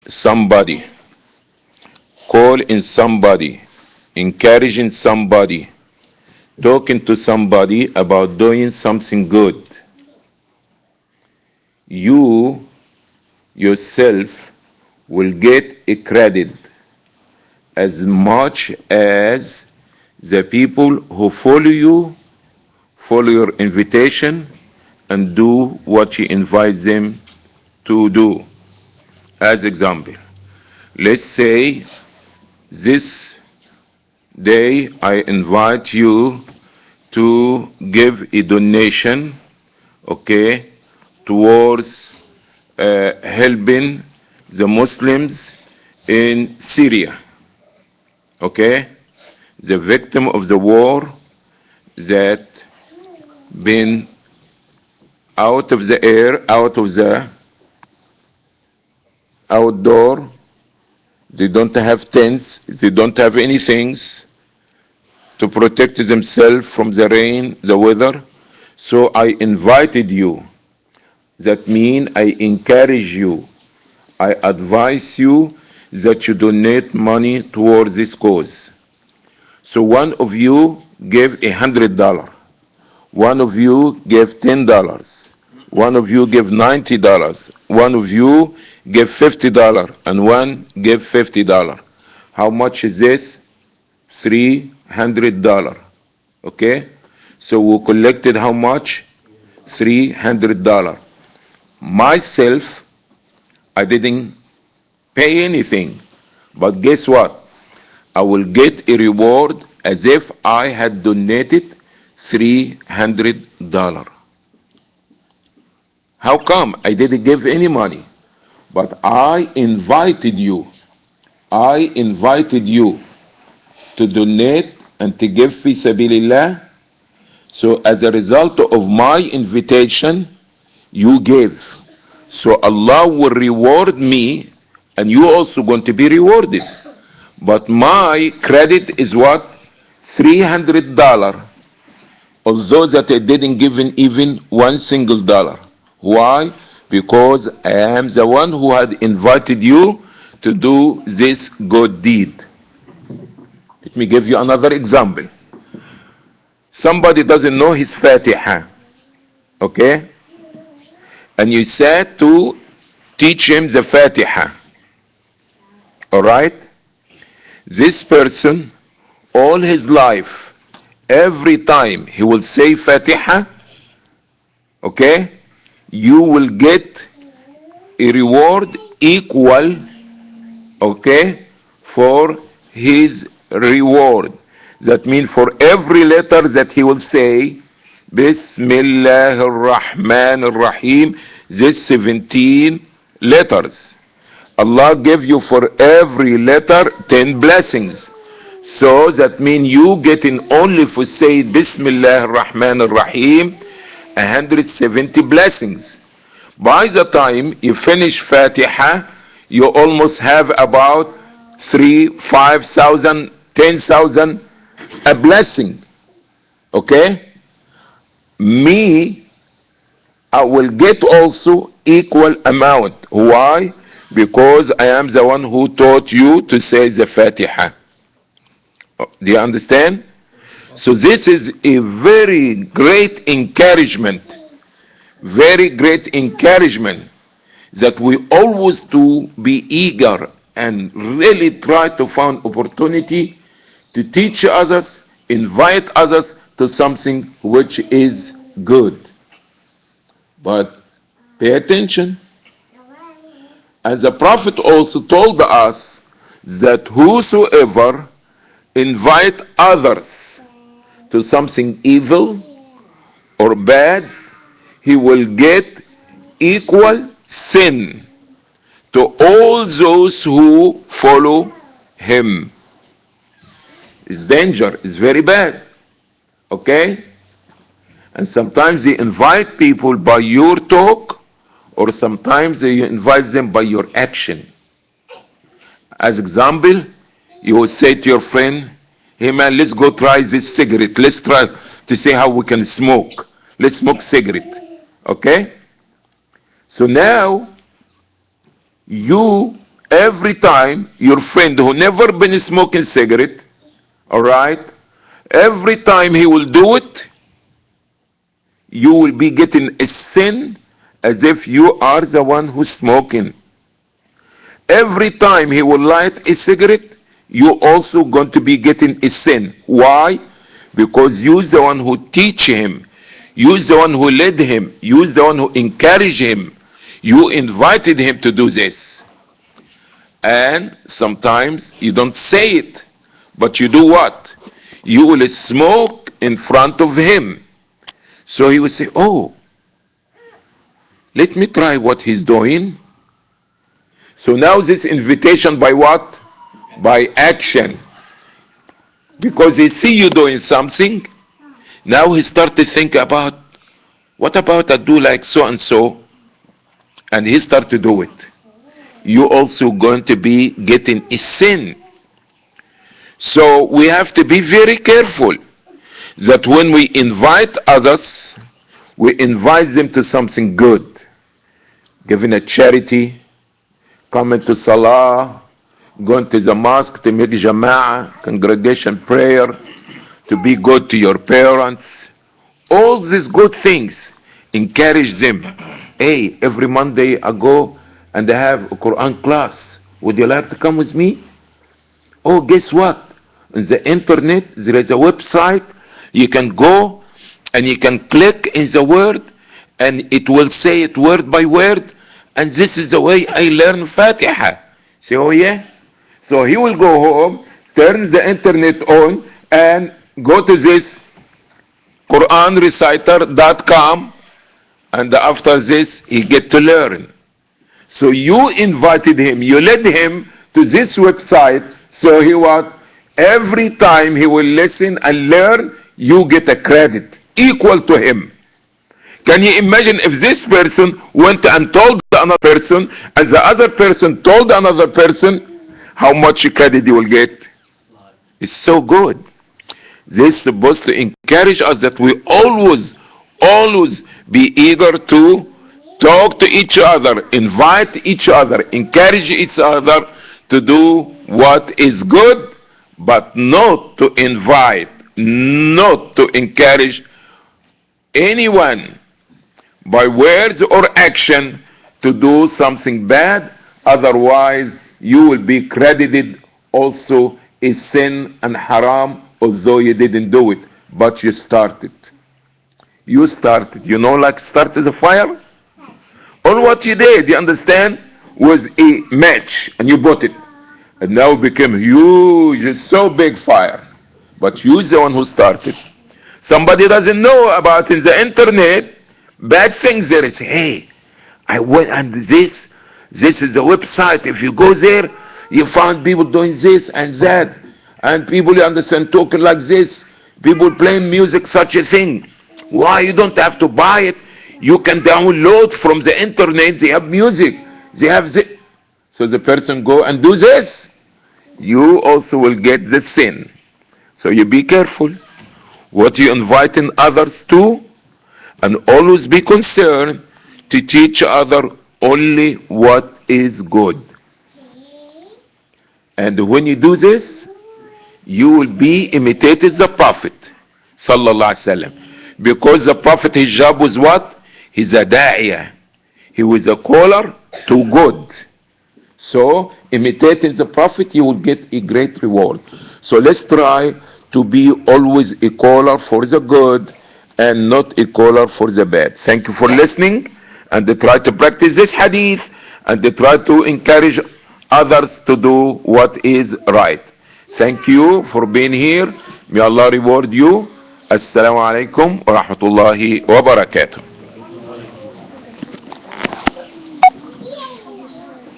somebody, call in somebody, encouraging somebody, talking to somebody about doing something good, you yourself will get a credit as much as the people who follow your invitation and do what you invite them to do. As example, let's say this day I invite you to give a donation, okay, towards helping the Muslims in Syria, okay, the victim of the war that been out of the air, out of the outdoor. They don't have tents, they don't have anything to protect themselves from the rain, the weather. So I invited you. That means I encourage you. I advise you that you donate money towards this cause. So one of you gave $100. One of you gave $10. One of you gave $90. One of you gave $50, and one gave $50. How much is this? $300. Okay? So we collected how much? $300. Myself, I didn't pay anything. But guess what? I will get a reward as if I had donated $300. How come? I didn't give any money. But I invited you. I invited you to donate and to give fi sabilillah. So as a result of my invitation, you gave. So Allah will reward me, and you also going to be rewarded. But my credit is what? $300. Although that I didn't give even one single dollar. Why? Because I am the one who had invited you to do this good deed. Let me give you another example. Somebody doesn't know his Fatiha, okay? And you said to teach him the Fatiha, all right? This person, all his life, every time he will say Fatiha, okay, you will get a reward equal, okay, for his reward. That means for every letter that he will say, Bismillah ar-Rahman ar-Rahim, this 17 letters. Allah gave you for every letter 10 blessings. So that means you getting only for say Bismillah ar-Rahman ar-Rahim 170 blessings. By the time you finish Fatiha, you almost have about 3,000, 5,000, 10,000 a blessing. Okay? Me, I will get also equal amount. Why? Because I am the one who taught you to say the Fatiha. Do you understand? So this is a very great encouragement that we always to be eager and really try to find opportunity to teach others, invite others to something which is good. But pay attention. And the Prophet also told us that whosoever invite others to something evil or bad, he will get equal sin to all those who follow him. It's danger, it's very bad. Okay? And sometimes they invite people by your talk, or sometimes they invite them by your action. As example, you will say to your friend, hey man, let's go try this cigarette. Let's try to see how we can smoke. Let's smoke cigarette. Okay? So now, you Every time your friend who never been smoking cigarette, all right, every time he will do it, you will be getting a sin as if you are the one who's smoking. Every time he will light a cigarette, you also going to be getting a sin. Why? Because you the one who teach him, you the one who led him, you the one who encouraged him, you invited him to do this. And sometimes you don't say it, but you do what? You will smoke in front of him. So he will say, oh, let me try what he's doing. So now this invitation by what? By action. Because he see you doing something, now he start to think about, what about I do like so and so? And he start to do it. You also going to be getting a sin. So we have to be very careful that when we invite others, we invite them to something good. Giving a charity, coming to Salah, going to the mosque to make Jama'ah, congregation prayer, to be good to your parents. All these good things, encourage them. Hey, every Monday I go and I have a Quran class. Would you like to come with me? Oh, guess what? On the internet, there is a website. You can go and you can click in the word and it will say it word by word. And this is the way I learn Fatiha. Say, oh yeah? So he will go home, turn the internet on, and go to this QuranReciter.com, and after this, he get to learn. So you invited him, you led him to this website, so he what? Every time he will listen and learn, you get a credit equal to him. Can you imagine if this person went and told another person, and the other person told another person, how much credit you will get? It's so good. This is supposed to encourage us that we always be eager to talk to each other, invite each other, encourage each other to do what is good, but not to invite, not to encourage anyone by words or action to do something bad. Otherwise, you will be credited also a sin and haram, although you didn't do it, but you started. You started, like started a fire? All what you did, you understand, was a match, and you bought it. And now it became huge, so big fire. But you the one who started. Somebody doesn't know about in the internet, bad things there is. Hey, I went and this is a website. If you go there, you find people doing this and that. And people, you understand, talking like this. People playing music, such a thing. Why? You don't have to buy it. You can download from the internet. They have music. They have this. So the person go and do this. You also will get the sin. So you be careful what you inviting others to, and always be concerned to teach other only what is good. And when you do this, you will be imitated the Prophet sallallahu alaihi wasallam, because the Prophet, his job was what? He's a da'iyah. He was a caller to good. So imitating the Prophet, you will get a great reward. So let's try to be always a caller for the good and not a caller for the bad. Thank you for listening, and try to practice this hadith, and try to encourage others to do what is right. Thank you for being here. May Allah reward you. Assalamu alaikum wa rahmatullahi wa barakatuh.